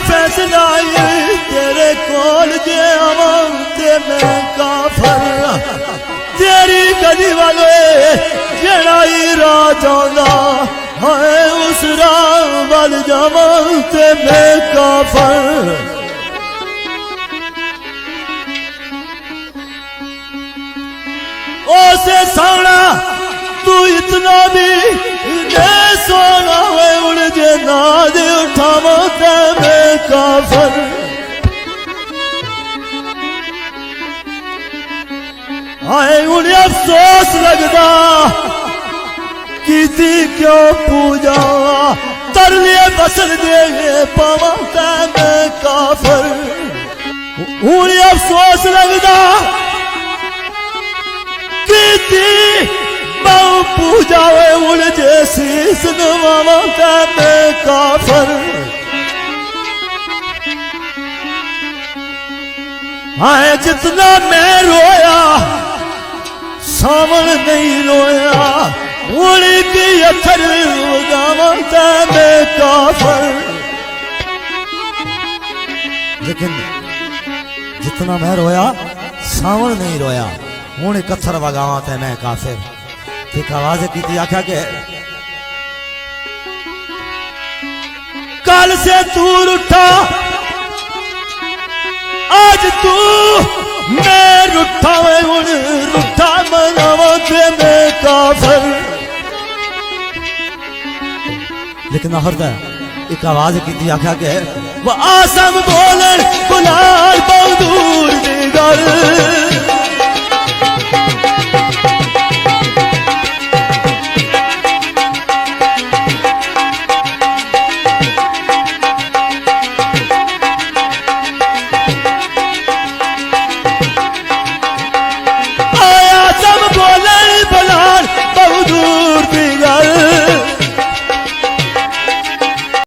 फैसला तेरे कोल जे आवां ते मैं काफर तेरी गली वाले जेड़ा ही राह जांदा है उस राह वल जावां ते मैं काफर। ओसे सोना तू इतना भी दे सोना है उड़ जे नाद उठावा ते मैं काफर। आए उन्हें अफसोस लगदा कीती क्यों पूजा तरले बसन दे पावा ते मैं काफर। उन्हें अफसोस लगदा बहु पूजा उड़ जैसी सुनवावा ते मैं काफर। आए जितना मैं रोया सावन नहीं रोया उड़ की अथर उगावा ते मैं काफर। लेकिन जितना मैं रोया सावन नहीं रोया हूं कत्थर वगावा ते मैं काफिर। एक आवाज की आख्या के कल से दूर उठा आज तू मैं रुठा रुठा मनावा ते मैं काफर। लेकिन हरदा एक आवाज की आख्या के वो आसम बोलन गुलाल बहुत दूर दी गल